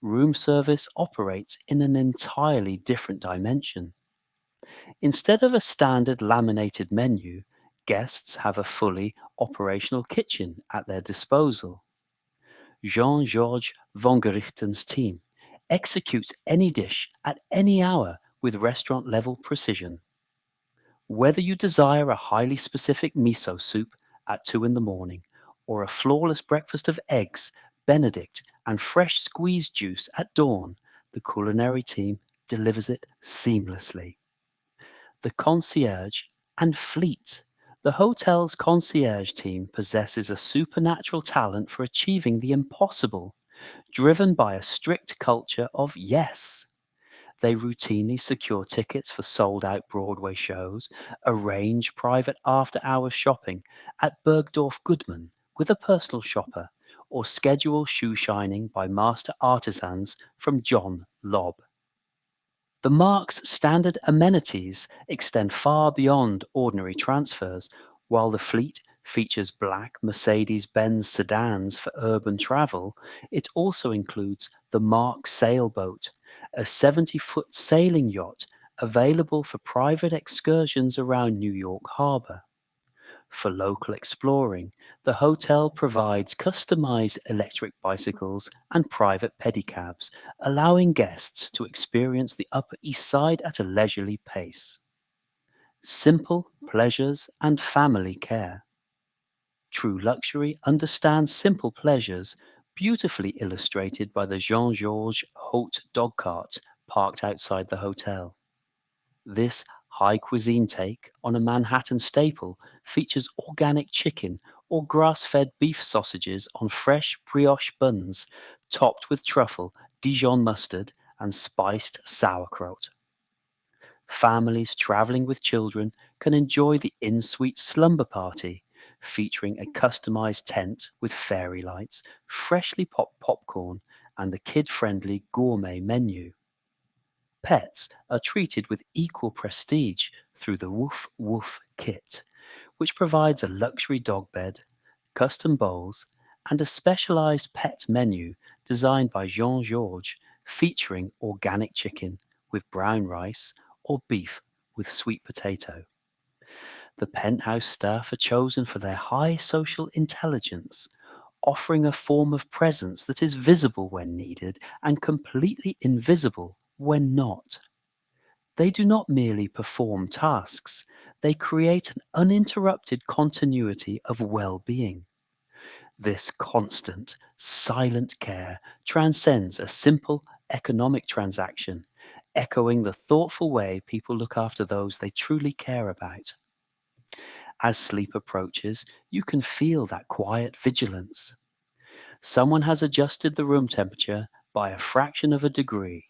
Room service operates in an entirely different dimension. Instead of a standard laminated menu, guests have a fully operational kitchen at their disposal. Jean-Georges Vongerichten's team executes any dish at any hour with restaurant-level precision. Whether you desire a highly specific miso soup at 2 in the morning or a flawless breakfast of eggs, Benedict, and fresh squeezed juice at dawn, the culinary team delivers it seamlessly. The concierge and fleet. The hotel's concierge team possesses a supernatural talent for achieving the impossible, driven by a strict culture of yes. They routinely secure tickets for sold out Broadway shows, arrange private after hours shopping at Bergdorf Goodman with a personal shopper, or schedule shoe shining by master artisans from John Lobb. The Mark's standard amenities extend far beyond ordinary transfers, while the fleet features black Mercedes-Benz sedans for urban travel. It also includes the Mark sailboat, a 70-foot sailing yacht available for private excursions around New York Harbor. For local exploring, the hotel provides customized electric bicycles and private pedicabs, allowing guests to experience the Upper East Side at a leisurely pace. Simple pleasures and family care. True luxury understands simple pleasures, beautifully illustrated by the Jean-Georges Haute dog cart parked outside the hotel. This high cuisine take on a Manhattan staple features organic chicken or grass-fed beef sausages on fresh brioche buns, topped with truffle, Dijon mustard, and spiced sauerkraut. Families traveling with children can enjoy the in-suite slumber party, featuring a customized tent with fairy lights, freshly popped popcorn, and a kid-friendly gourmet menu. Pets are treated with equal prestige through the Woof Woof kit, which provides a luxury dog bed, custom bowls, and a specialized pet menu designed by Jean-Georges featuring organic chicken with brown rice or beef with sweet potato. The Penthouse staff are chosen for their high social intelligence, offering a form of presence that is visible when needed and completely invisible when not. They do not merely perform tasks, they create an uninterrupted continuity of well-being. This constant, silent care transcends a simple economic transaction, echoing the thoughtful way people look after those they truly care about. As sleep approaches, you can feel that quiet vigilance. Someone has adjusted the room temperature by a fraction of a degree.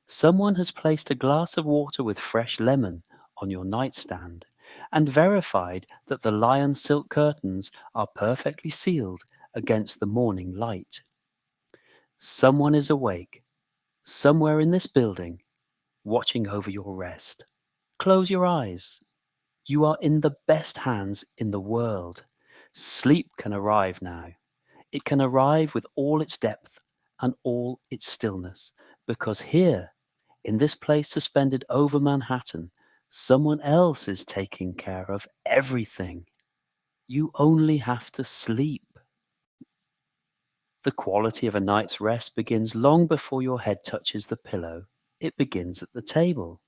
Someone has placed a glass of water with fresh lemon on your nightstand and verified that the lion silk curtains are perfectly sealed against the morning light. Someone is awake, somewhere in this building, watching over your rest. Close your eyes. You are in the best hands in the world. Sleep can arrive now. It can arrive with all its depth and all its stillness, because here, in this place suspended over Manhattan, someone else is taking care of everything. You only have to sleep. The quality of a night's rest begins long before your head touches the pillow. It begins at the table.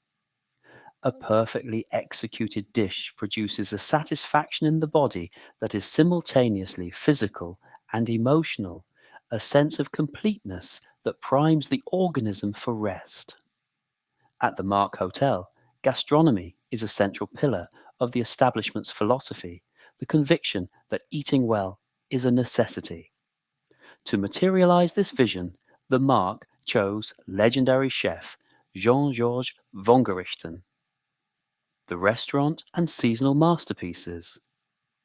A perfectly executed dish produces a satisfaction in the body that is simultaneously physical and emotional, a sense of completeness that primes the organism for rest. At the Mark Hotel, gastronomy is a central pillar of the establishment's philosophy, the conviction that eating well is a necessity. To materialize this vision, the Mark chose legendary chef Jean-Georges Vongerichten. The restaurant and seasonal masterpieces.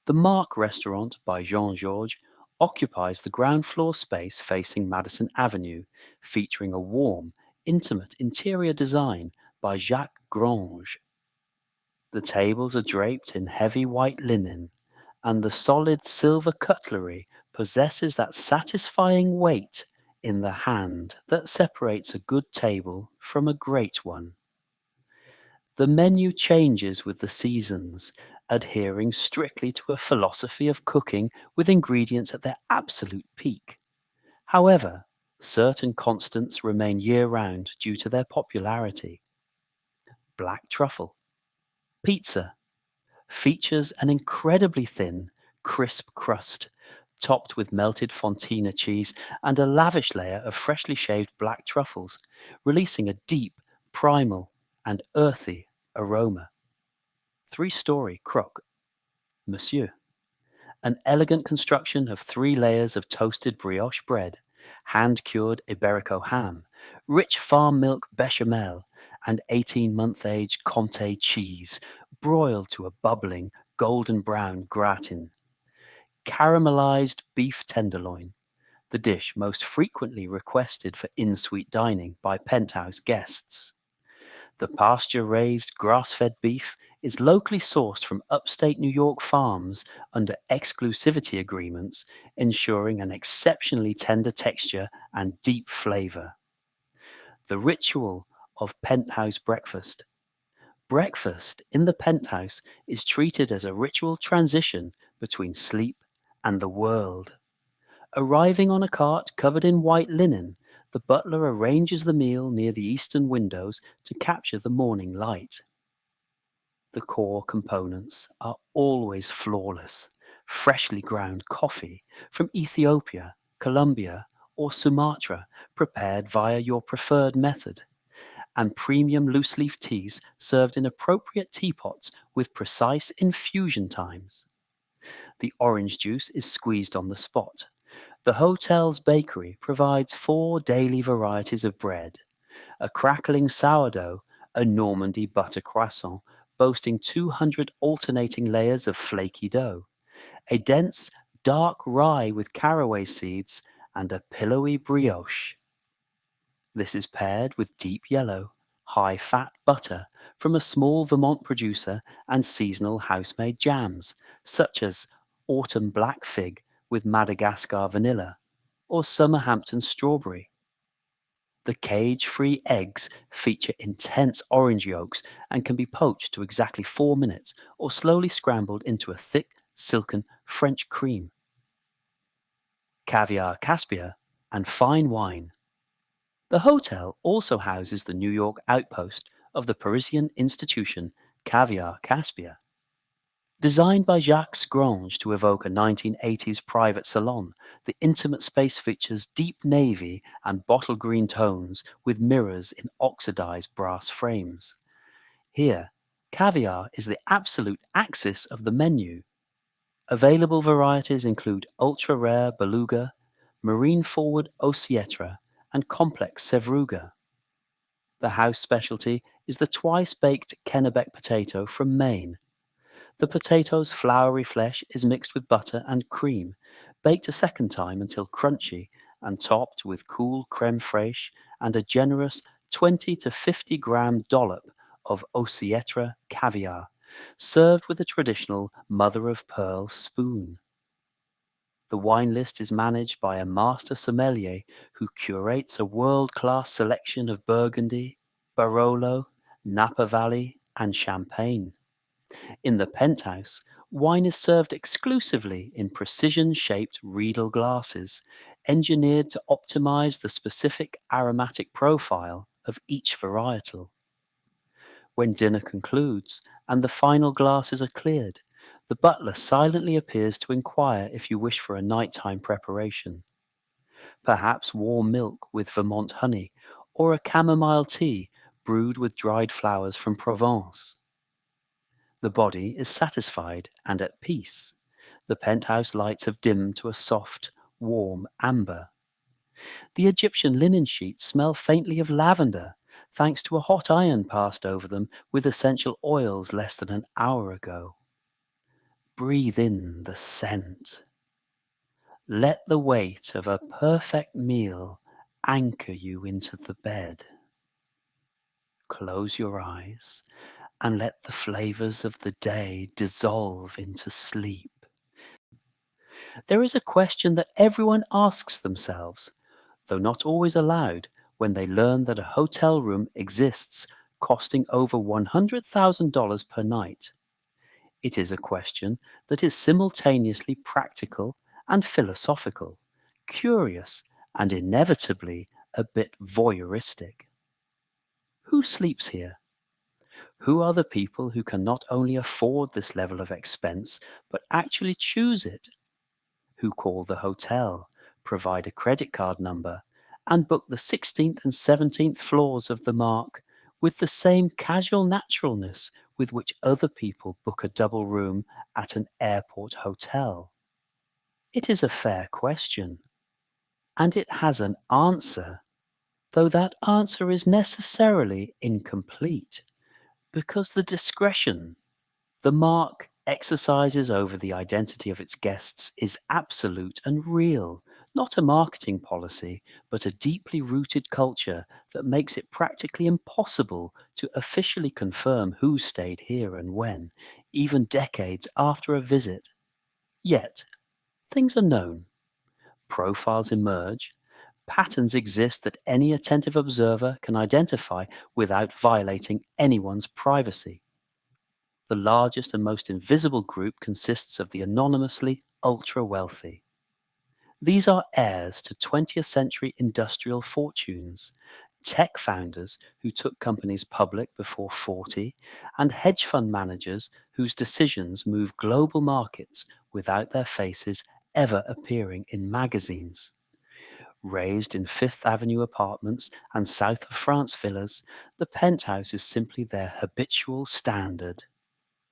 The Mark restaurant by Jean-Georges occupies the ground floor space facing Madison Avenue, featuring a warm, intimate interior design by Jacques Grange. The tables are draped in heavy white linen, and the solid silver cutlery possesses that satisfying weight in the hand that separates a good table from a great one. The menu changes with the seasons, adhering strictly to a philosophy of cooking with ingredients at their absolute peak. However, certain constants remain year-round due to their popularity. Black truffle. Pizza features an incredibly thin, crisp crust, topped with melted fontina cheese and a lavish layer of freshly shaved black truffles, releasing a deep, primal, and earthy aroma. Three-story croque Monsieur, an elegant construction of 3 layers of toasted brioche bread, hand-cured Iberico ham, rich farm milk bechamel, and 18-month-aged Comté cheese, broiled to a bubbling, golden brown gratin. Caramelized beef tenderloin, the dish most frequently requested for in-suite dining by Penthouse guests. The pasture-raised, grass-fed beef is locally sourced from upstate New York farms under exclusivity agreements, ensuring an exceptionally tender texture and deep flavor. The ritual of penthouse breakfast. Breakfast in the penthouse is treated as a ritual transition between sleep and the world. Arriving on a cart covered in white linen, the butler arranges the meal near the eastern windows to capture the morning light. The core components are always flawless. Freshly ground coffee from Ethiopia, Colombia, or Sumatra, prepared via your preferred method, and premium loose leaf teas served in appropriate teapots with precise infusion times. The orange juice is squeezed on the spot. The hotel's bakery provides 4 daily varieties of bread: a crackling sourdough, a Normandy butter croissant boasting 200 alternating layers of flaky dough, a dense, dark rye with caraway seeds, and a pillowy brioche. This is paired with deep yellow, high-fat butter from a small Vermont producer and seasonal house-made jams, such as autumn black fig with Madagascar vanilla, or summer Hampton strawberry. The cage-free eggs feature intense orange yolks and can be poached to exactly 4 minutes or slowly scrambled into a thick, silken French cream. Caviar Caspia and fine wine. The hotel also houses the New York outpost of the Parisian institution Caviar Caspia. Designed by Jacques Grange to evoke a 1980s private salon, the intimate space features deep navy and bottle green tones with mirrors in oxidized brass frames. Here, caviar is the absolute axis of the menu. Available varieties include ultra-rare beluga, marine-forward osietra, and complex sevruga. The house specialty is the twice-baked Kennebec potato from Maine. The potato's floury flesh is mixed with butter and cream, baked a second time until crunchy, and topped with cool creme fraiche and a generous 20 to 50 gram dollop of osietra caviar, served with a traditional mother-of-pearl spoon. The wine list is managed by a master sommelier who curates a world-class selection of Burgundy, Barolo, Napa Valley, and Champagne. In the penthouse, wine is served exclusively in precision-shaped Riedel glasses, engineered to optimize the specific aromatic profile of each varietal. When dinner concludes and the final glasses are cleared, the butler silently appears to inquire if you wish for a nighttime preparation. Perhaps warm milk with Vermont honey, or a chamomile tea brewed with dried flowers from Provence. The body is satisfied and at peace. The penthouse lights have dimmed to a soft, warm amber. The Egyptian linen sheets smell faintly of lavender, thanks to a hot iron passed over them with essential oils less than an hour ago. Breathe in the scent. Let the weight of a perfect meal anchor you into the bed. Close your eyes and let the flavors of the day dissolve into sleep. There is a question that everyone asks themselves, though not always aloud, when they learn that a hotel room exists costing over $100,000 per night. It is a question that is simultaneously practical and philosophical, curious and inevitably a bit voyeuristic. Who sleeps here? Who are the people who can not only afford this level of expense, but actually choose it? Who call the hotel, provide a credit card number, and book the 16th and 17th floors of the Mark with the same casual naturalness with which other people book a double room at an airport hotel? It is a fair question, and it has an answer, though that answer is necessarily incomplete, because the discretion the Mark exercises over the identity of its guests is absolute and real, not a marketing policy, but a deeply rooted culture that makes it practically impossible to officially confirm who stayed here and when, even decades after a visit. Yet, things are known, profiles emerge, patterns exist that any attentive observer can identify without violating anyone's privacy. The largest and most invisible group consists of the anonymously ultra-wealthy. These are heirs to 20th century industrial fortunes, tech founders who took companies public before 40, and hedge fund managers whose decisions move global markets without their faces ever appearing in magazines. Raised in Fifth Avenue apartments and South of France villas, the penthouse is simply their habitual standard.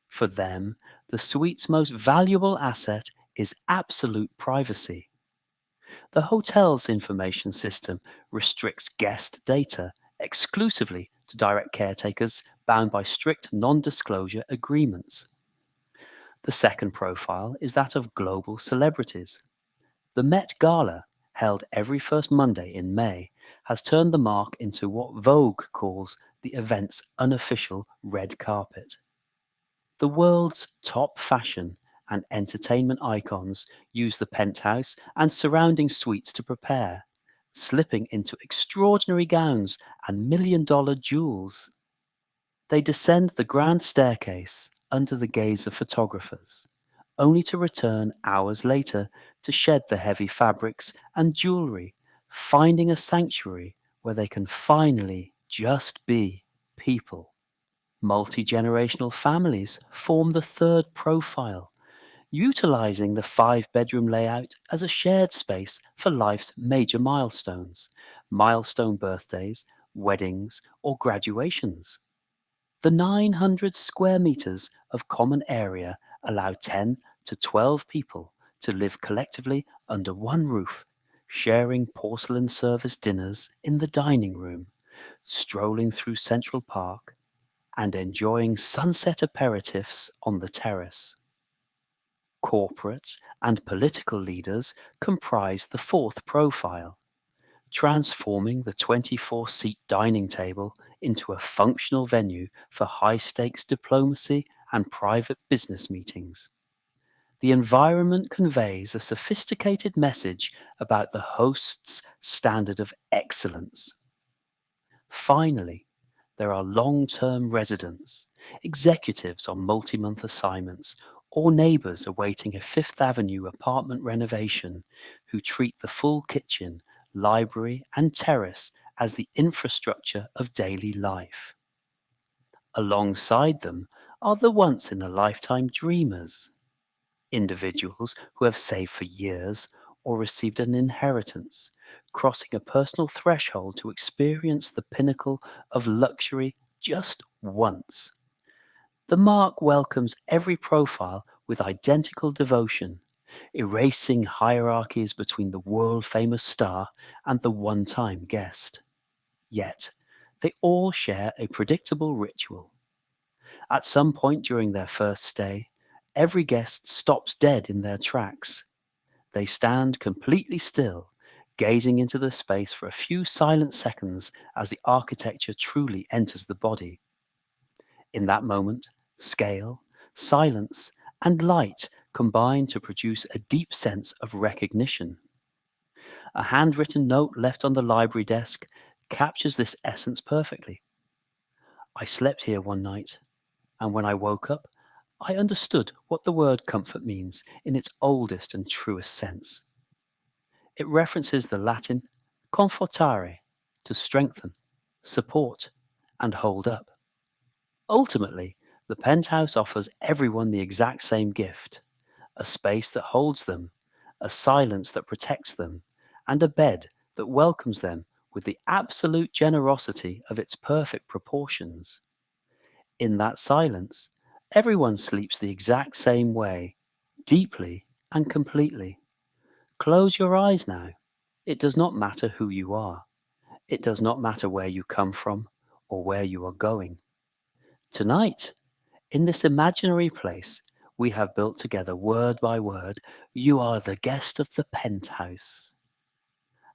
For them, the suite's most valuable asset is absolute privacy. The hotel's information system restricts guest data exclusively to direct caretakers bound by strict non-disclosure agreements. The second profile is that of global celebrities. The Met Gala, held every first Monday in May, has turned the Mark into what Vogue calls the event's unofficial red carpet. The world's top fashion and entertainment icons use the penthouse and surrounding suites to prepare, slipping into extraordinary gowns and million-dollar jewels. They descend the grand staircase under the gaze of photographers, only to return hours later to shed the heavy fabrics and jewelry, finding a sanctuary where they can finally just be people. Multi-generational families form the third profile, utilizing the five-bedroom layout as a shared space for life's major milestones, milestone birthdays, weddings, or graduations. The 900 square meters of common area allow 10 to 12 people to live collectively under one roof, sharing porcelain service dinners in the dining room, strolling through Central Park, and enjoying sunset aperitifs on the terrace. Corporate and political leaders comprise the fourth profile, transforming the 24-seat dining table into a functional venue for high-stakes diplomacy and private business meetings. The environment conveys a sophisticated message about the host's standard of excellence. Finally, there are long-term residents, executives on multi-month assignments, or neighbors awaiting a Fifth Avenue apartment renovation who treat the full kitchen, library, and terrace as the infrastructure of daily life. Alongside them are the once-in-a-lifetime dreamers, individuals who have saved for years or received an inheritance, crossing a personal threshold to experience the pinnacle of luxury just once. The Mark welcomes every profile with identical devotion, erasing hierarchies between the world-famous star and the one-time guest. Yet, they all share a predictable ritual. At some point during their first stay, every guest stops dead in their tracks. They stand completely still, gazing into the space for a few silent seconds as the architecture truly enters the body. In that moment, scale, silence, and light combine to produce a deep sense of recognition. A handwritten note left on the library desk captures this essence perfectly. I slept here one night, and when I woke up, I understood what the word comfort means in its oldest and truest sense. It references the Latin confortare, to strengthen, support, and hold up. Ultimately, the penthouse offers everyone the exact same gift: a space that holds them, a silence that protects them, and a bed that welcomes them with the absolute generosity of its perfect proportions. In that silence, everyone sleeps the exact same way, deeply and completely. Close your eyes now. It does not matter who you are. It does not matter where you come from or where you are going. Tonight, in this imaginary place we have built together word by word, you are the guest of the penthouse.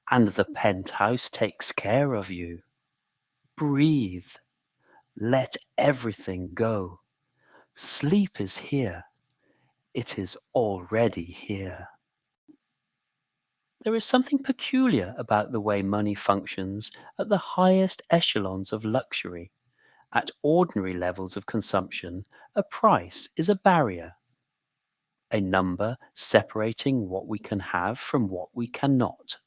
And the penthouse takes care of you. Breathe. Let everything go. Sleep is here. It is already here. There is something peculiar about the way money functions at the highest echelons of luxury. At ordinary levels of consumption, a price is a barrier, a number separating what we can have from what we cannot.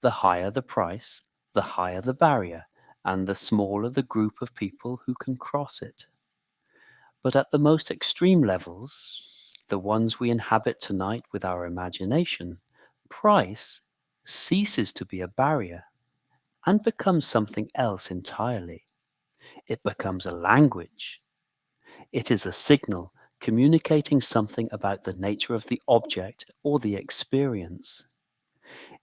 The higher the price, the higher the barrier, and the smaller the group of people who can cross it. But at the most extreme levels, the ones we inhabit tonight with our imagination, price ceases to be a barrier and becomes something else entirely. It becomes a language. It is a signal communicating something about the nature of the object or the experience.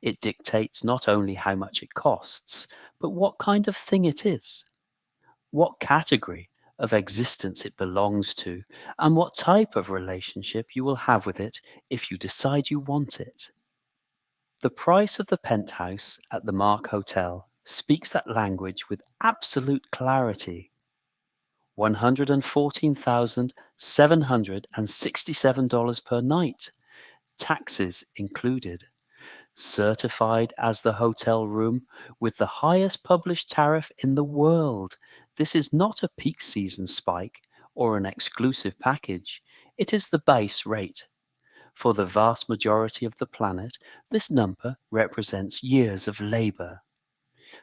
It dictates not only how much it costs, but what kind of thing it is, what category of existence it belongs to, and what type of relationship you will have with it if you decide you want it. The price of the penthouse at the Mark Hotel speaks that language with absolute clarity. $114,767 per night, taxes included. Certified as the hotel room with the highest published tariff in the world. This is not a peak season spike or an exclusive package. It is the base rate. For the vast majority of the planet, this number represents years of labor.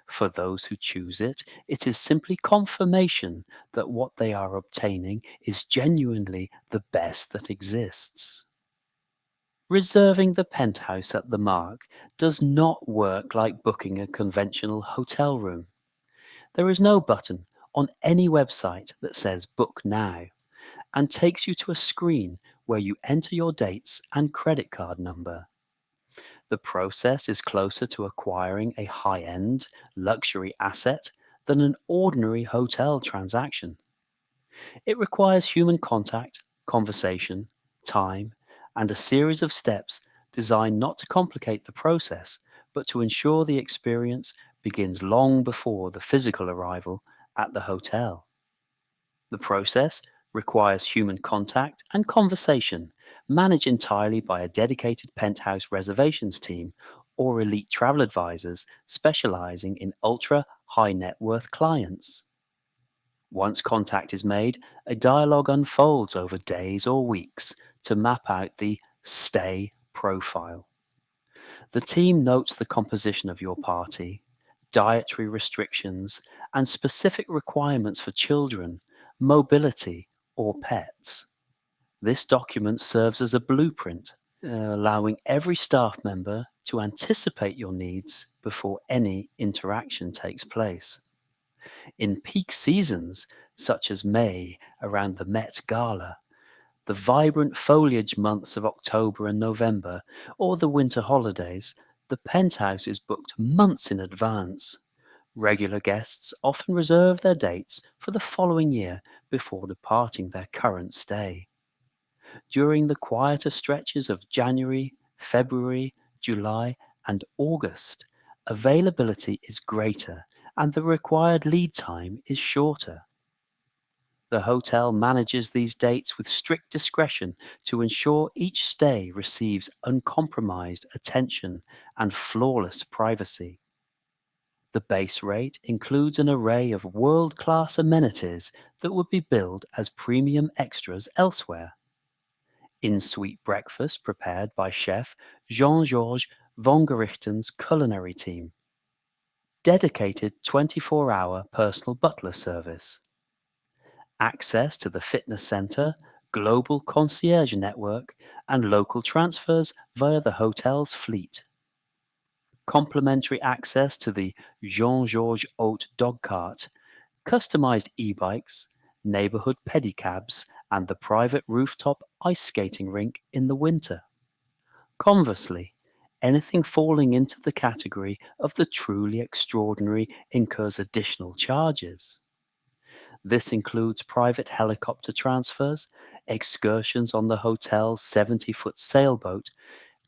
For those who choose it, it is simply confirmation that what they are obtaining is genuinely the best that exists. Reserving the penthouse at the Mark does not work like booking a conventional hotel room. There is no button on any website that says book now and takes you to a screen where you enter your dates and credit card number. The process is closer to acquiring a high-end luxury asset than an ordinary hotel transaction. It requires human contact, conversation, time, and a series of steps designed not to complicate the process, but to ensure the experience begins long before the physical arrival at the hotel. The process requires human contact and conversation, managed entirely by a dedicated penthouse reservations team or elite travel advisors specializing in ultra high net worth clients. Once contact is made, a dialogue unfolds over days or weeks to map out the stay profile. The team notes the composition of your party, dietary restrictions, and specific requirements for children, mobility, or pets. This document serves as a blueprint, allowing every staff member to anticipate your needs before any interaction takes place. In peak seasons, such as May around the Met Gala, The vibrant foliage months of October and November, or the winter holidays, the penthouse is booked months in advance. Regular guests often reserve their dates for the following year before departing their current stay. During the quieter stretches of January, February, July, and August, availability is greater and the required lead time is shorter. The hotel manages these dates with strict discretion to ensure each stay receives uncompromised attention and flawless privacy. The base rate includes an array of world-class amenities that would be billed as premium extras elsewhere. In-suite breakfast prepared by chef Jean-Georges Vongerichten's culinary team. Dedicated 24-hour personal butler service. Access to the fitness center, global concierge network, and local transfers via the hotel's fleet. Complimentary access to the Jean-Georges Haute dog cart, customized e-bikes, neighborhood pedicabs, and the private rooftop ice skating rink in the winter. Conversely, anything falling into the category of the truly extraordinary incurs additional charges. This includes private helicopter transfers, excursions on the hotel's 70-foot sailboat,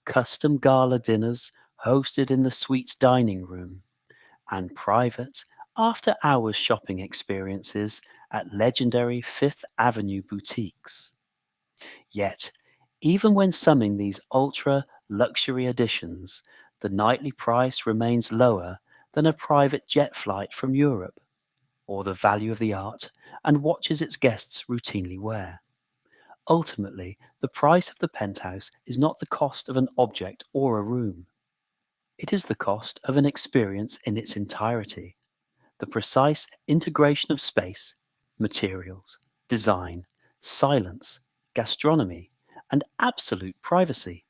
custom gala dinners hosted in the suite's dining room, and private, after-hours shopping experiences at legendary Fifth Avenue boutiques. Yet, even when summing these ultra-luxury additions, the nightly price remains lower than a private jet flight from Europe, or the value of the art and watches its guests routinely wear. Ultimately, the price of the penthouse is not the cost of an object or a room. It is the cost of an experience in its entirety. The precise integration of space, materials, design, silence, gastronomy, and absolute privacy.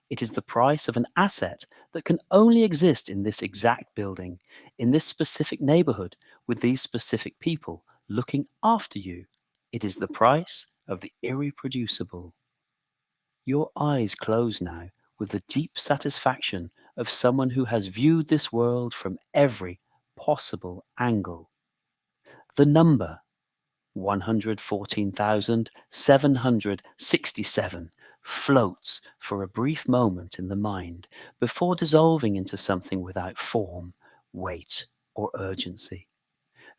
It is the price of an asset that can only exist in this exact building, in this specific neighborhood, with these specific people looking after you. It is the price of the irreproducible. Your eyes close now with the deep satisfaction of someone who has viewed this world from every possible angle. The number 114,767 floats for a brief moment in the mind before dissolving into something without form, weight, or urgency.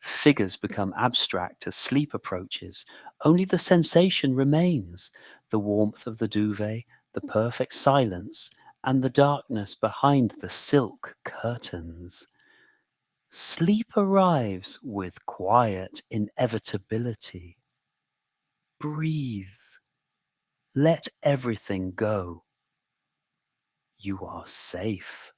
Figures become abstract as sleep approaches. Only the sensation remains, the warmth of the duvet, the perfect silence, and the darkness behind the silk curtains. Sleep arrives with quiet inevitability. Breathe. Let everything go. You are safe.